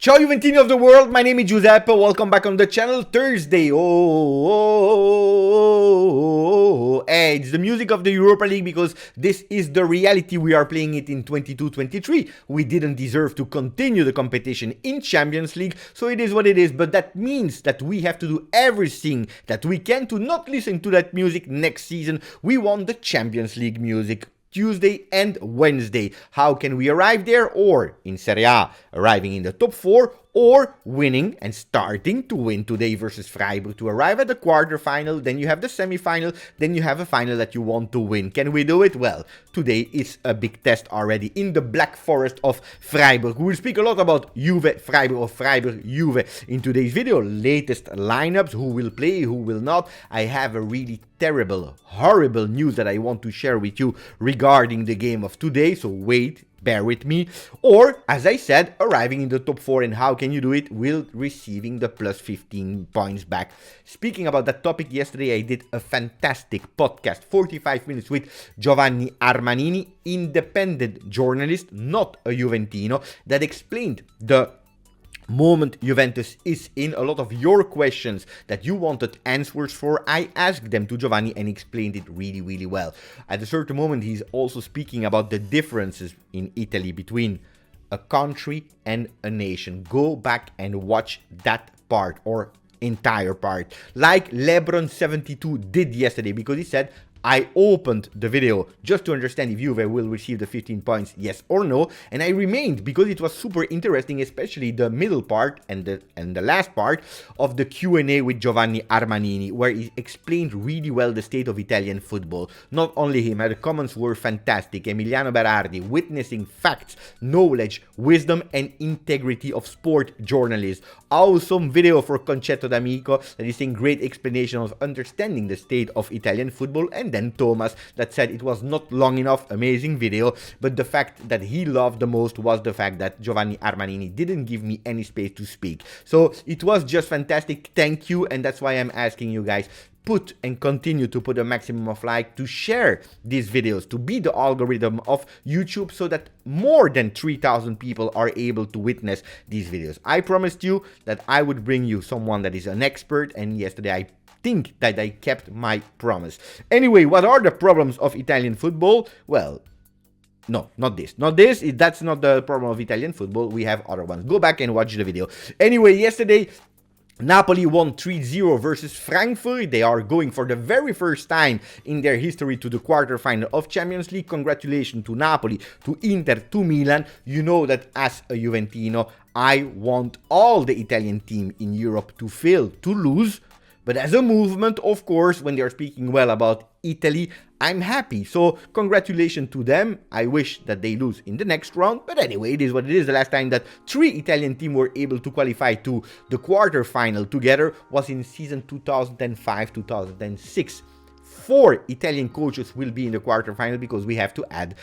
Ciao Juventini of the world, my name is Giuseppe, welcome back on the channel. Thursday, hey, it's the music of the Europa League because this is the reality. We are playing it in 22-23. We didn't deserve to continue the competition in Champions League, so it is what it is, but that means that we have to do everything that we can to not listen to that music next season. We want the Champions League music. Tuesday and Wednesday. How can we arrive there? Or in Serie A, arriving in the top 4, or winning and starting to win today versus Freiburg to arrive at the quarterfinal. Then you have the semi-final, then you have a final that you want to win. Can we do it? Well, today is a big test already in the Black Forest of Freiburg. We will speak a lot about Juve, Freiburg, or Freiburg, Juve in today's video. Latest lineups, who will play, who will not. I have a really terrible, horrible news that I want to share with you regarding the game of today, so wait. Bear with me. Or, as I said, arriving in the top 4, and how can you do it? Will receiving the plus 15 points back. Speaking about that topic, yesterday I did a fantastic podcast, 45 minutes with Giovanni Armanini, independent journalist, not a Juventino, that explained the moment Juventus is in. A lot of your questions that you wanted answers for, I asked them to Giovanni and explained it really well. At a certain moment, he's also speaking about the differences in Italy between a country and a nation. Go back and watch that part, or entire part, like Lebron72 did yesterday, because he said, I opened the video just to understand if Juve will receive the 15 points, yes or no, and I remained because it was super interesting, especially the middle part and the last part of the Q&A with Giovanni Armanini, where he explained really well the state of Italian football. Not only him, the comments were fantastic. Emiliano Berardi witnessing facts, knowledge, wisdom, and integrity of sport journalists. Awesome video for Concetto D'Amico that is saying great explanation of understanding the state of Italian football, and then Thomas that said it was not long enough. Amazing video, but the fact that he loved the most was the fact that Giovanni Armanini didn't give me any space to speak. So it was just fantastic. Thank you, and that's why I'm asking you guys, put and continue to put a maximum of like, to share these videos, to be the algorithm of YouTube, so that more than 3,000 people are able to witness these videos. I promised you that I would bring you someone that is an expert, and yesterday I think that I kept my promise. Anyway, what are the problems of Italian football? Well, no, not this. That's not the problem of Italian football. We have other ones. Go back and watch the video. Anyway, yesterday, Napoli won 3-0 versus Frankfurt. They are going for the very first time in their history to the quarterfinal of Champions League. Congratulations to Napoli, to Inter, to Milan. You know that as a Juventino, I want all the Italian team in Europe to fail, to lose. But as a movement, of course, when they are speaking well about Italy, I'm happy. So congratulations to them. I wish that they lose in the next round. But anyway, it is what it is. The last time that 3 Italian teams were able to qualify to the quarterfinal together was in season 2005-2006. 4 Italian coaches will be in the quarterfinal because we have to add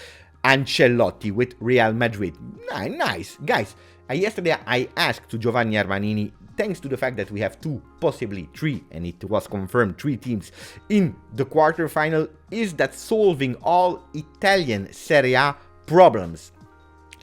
Ancelotti with Real Madrid. Nice. Guys, yesterday I asked to Giovanni Armanini, thanks to the fact that we have 2, possibly 3, and it was confirmed 3 teams in the quarterfinal, is that solving all Italian Serie A problems?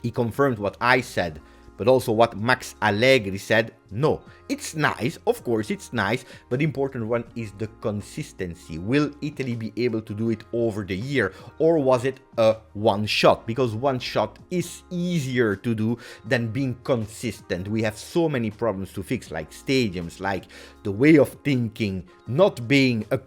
He confirmed what I said, but also what Max Allegri said. No, it's nice, of course it's nice, but the important one is the consistency. Will Italy be able to do it over the year, or was it a one shot? Because one shot is easier to do than being consistent. We have so many problems to fix, like stadiums, like the way of thinking, not being a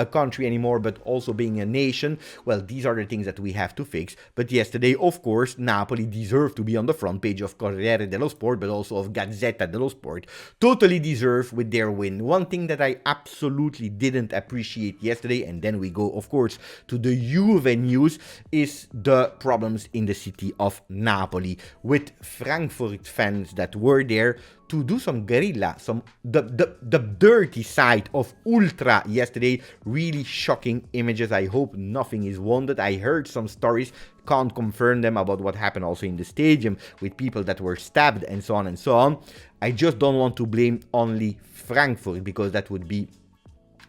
country anymore, but also being a nation. Well, these are the things that we have to fix. But yesterday, of course, Napoli deserved to be on the front page of Corriere dello Sport, but also of Gazzetta dello Sport. Totally deserved with their win. One thing that I absolutely didn't appreciate yesterday, and then we go, of course, to the Juve news, is the problems in the city of Napoli with Frankfurt fans that were there to do some guerrilla, the dirty side of Ultra yesterday. Really shocking images. I hope nothing is wounded. I heard some stories, can't confirm them, about what happened also in the stadium with people that were stabbed and so on and so on. I just don't want to blame only Frankfurt, because that would be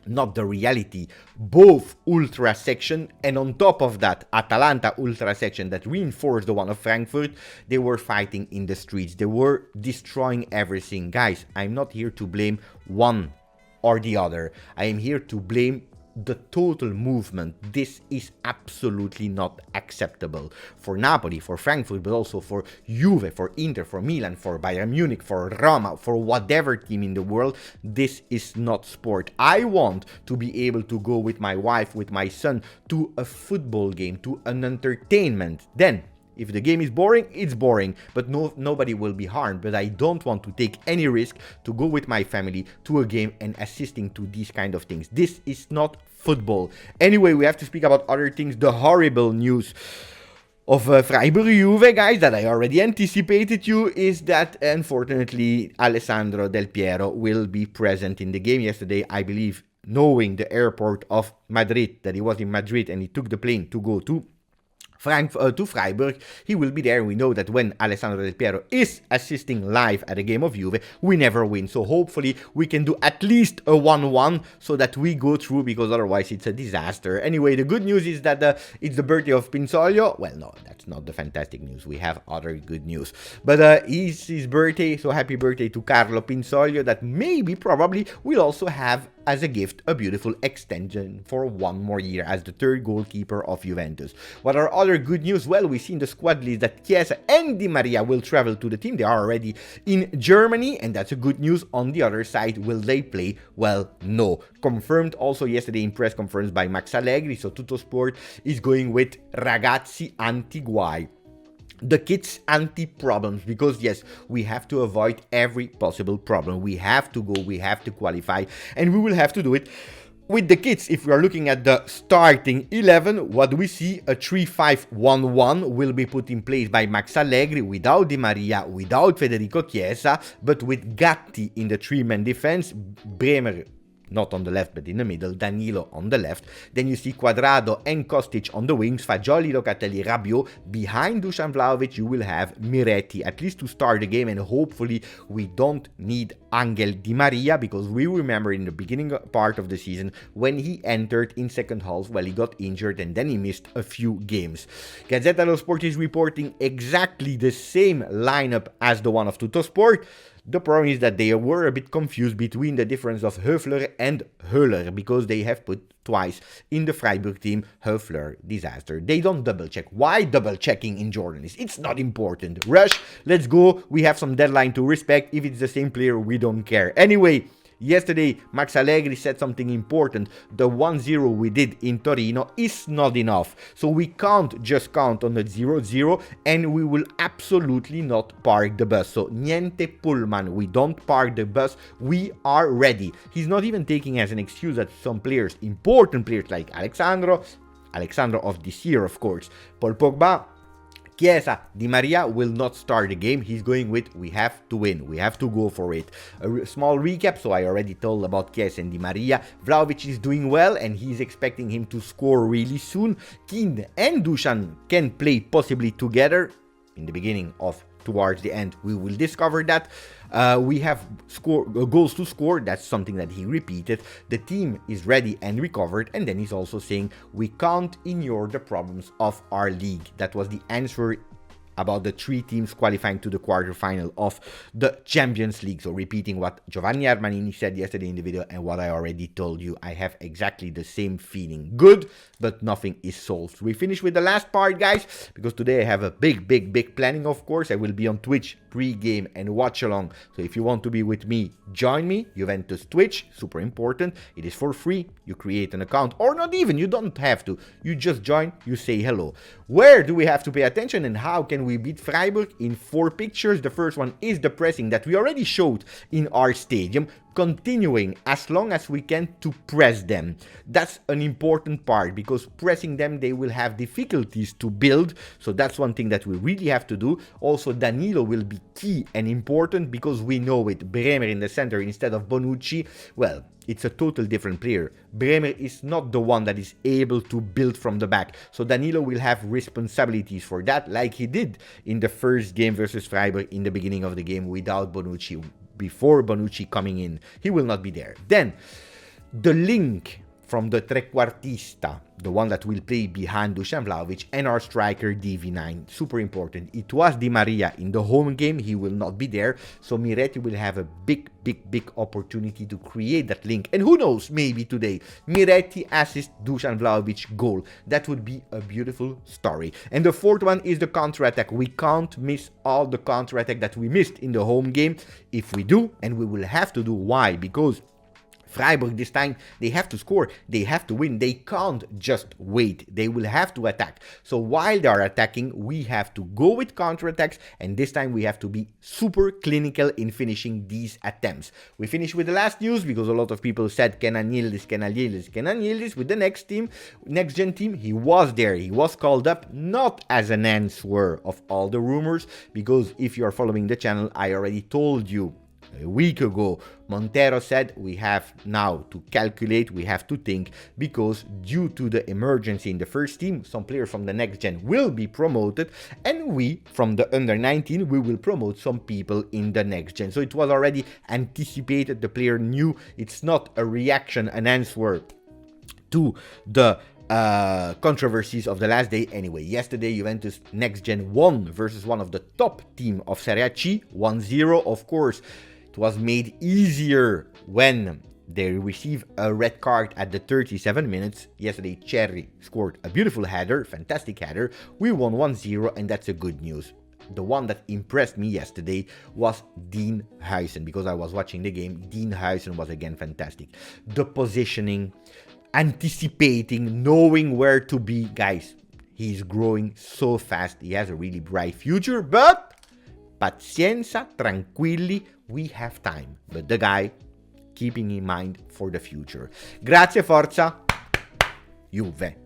not the reality. Both ultra section, and on top of that, Atalanta ultra section that reinforced the one of Frankfurt, they were fighting in the streets. They were destroying everything. Guys, I'm not here to blame one or the other. I am here to blame the total movement. This is absolutely not acceptable for Napoli, for Frankfurt, but also for Juve, for Inter, for Milan, for Bayern Munich, for Roma, for whatever team in the world. This is not sport. I want to be able to go with my wife, with my son, to a football game, to an entertainment. Then if the game is boring, it's boring, but nobody will be harmed. But I don't want to take any risk to go with my family to a game and assisting to these kind of things. This is not football. Anyway, we have to speak about other things. The horrible news of Freiburg Juve, guys, that I already anticipated you, is that unfortunately Alessandro Del Piero will be present in the game. Yesterday, I believe, knowing the airport of Madrid, that he was in Madrid and he took the plane to go to Freiburg, he will be there. We know that when Alessandro Del Piero is assisting live at a game of Juve, we never win. So hopefully we can do at least a 1-1 so that we go through, because otherwise it's a disaster. Anyway, the good news is that it's the birthday of Pinsoglio. Well, no, that's not the fantastic news. We have other good news. But it's his birthday, so happy birthday to Carlo Pinsoglio, that maybe, probably, will also have as a gift a beautiful extension for one more year as the third goalkeeper of Juventus. What are other good news? Well, we see in the squad list that Chiesa and Di Maria will travel to the team. They are already in Germany, and that's a good news. On the other side, will they play? Well, no. Confirmed also yesterday in press conference by Max Allegri, so Tuttosport is going with ragazzi anti-guai. The kids anti-problems, because yes, we have to avoid every possible problem. We have to go, we have to qualify, and we will have to do it with the kids. If we are looking at the starting 11, what do we see? A 3-5-1-1 will be put in place by Max Allegri, without Di Maria, without Federico Chiesa, but with Gatti in the three-man defense, Bremer not on the left but in the middle, Danilo on the left. Then you see Quadrado and Kostic on the wings, Fagioli, Locatelli, Rabiot. Behind Dusan Vlahovic you will have Miretti, at least to start the game, and hopefully we don't need Angel Di Maria, because we remember in the beginning part of the season when he entered in second half, well, he got injured and then he missed a few games. Gazzetta dello Sport is reporting exactly the same lineup as the one of Tuttosport. The problem is that they were a bit confused between the difference of Höfler and Höhler, because they have put twice in the Freiburg team Höfler, disaster. They don't double check. Why double checking in journalists? It's not important. Rush, let's go. We have some deadline to respect. If it's the same player, we don't care. Anyway, yesterday, Max Allegri said something important. The 1-0 we did in Torino is not enough. So we can't just count on the 0-0, and we will absolutely not park the bus. So niente pullman. We don't park the bus. We are ready. He's not even taking as an excuse that some players, important players like Alexandro of this year, of course, Paul Pogba, Chiesa, Di Maria will not start the game. He's going with, we have to win. We have to go for it. A small recap. So I already told about Chiesa and Di Maria. Vlahovic is doing well and he's expecting him to score really soon. Keane and Dusan can play possibly together in the beginning of towards the end. We will discover that. We have goals to score. That's something that he repeated. The team is ready and recovered. And then he's also saying we can't ignore the problems of our league. That was the answer about the three teams qualifying to the quarterfinal of the Champions League. So repeating what Giovanni Armanini said yesterday in the video and what I already told you, I have exactly the same feeling. Good, but nothing is solved. We finish with the last part, guys, because today I have a big planning, of course. I will be on Twitch pre-game and watch along. So if you want to be with me, join me. Juventus Twitch, super important. It is for free. You create an account, or not even, you don't have to. You just join, you say hello. Where do we have to pay attention and how can we beat Freiburg? In 4 pictures. The first one is the pressing that we already showed in our stadium, continuing as long as we can to press them. That's an important part, because pressing them, they will have difficulties to build. So that's one thing that we really have to do. Also, Danilo will be key and important, because we know it. Bremer in the center instead of Bonucci, well, it's a total different player. Bremer is not the one that is able to build from the back. So Danilo will have responsibilities for that, like he did in the first game versus Freiburg in the beginning of the game without Bonucci. Before Bonucci coming in, he will not be there. Then the link from the trequartista, the one that will play behind Dusan Vlahovic, and our striker DV9. Super important. It was Di Maria in the home game. He will not be there. So Miretti will have a big opportunity to create that link. And who knows, maybe today, Miretti assist Dusan Vlahovic goal. That would be a beautiful story. And the fourth one is the counter-attack. We can't miss all the counter-attack that we missed in the home game. If we do, and we will have to do, why? Because Freiburg this time, they have to score, they have to win, they can't just wait, they will have to attack. So while they are attacking, we have to go with counterattacks, and this time we have to be super clinical in finishing these attempts. We finish with the last news, because a lot of people said Kenan Yildiz with the next gen team. He was there, he was called up, not as an answer of all the rumors, because if you are following the channel, I already told you a week ago, Montero said we have now to calculate, we have to think, because due to the emergency in the first team, some players from the next gen will be promoted, and we, from the under 19, we will promote some people in the next gen. So it was already anticipated, the player knew, it's not a reaction, an answer to the controversies of the last day. Anyway, yesterday Juventus next gen won versus one of the top team of Serie C, 1-0. Of course, it was made easier when they received a red card at the 37 minutes. Yesterday, Cherry scored a beautiful header, fantastic header. We won 1-0, and that's a good news. The one that impressed me yesterday was Dean Huijsen, because I was watching the game. Dean Huijsen was again fantastic. The positioning, anticipating, knowing where to be. Guys, he's growing so fast. He has a really bright future, but pazienza, tranquilli, we have time. But the guy, keeping in mind for the future. Grazie, forza, Juve.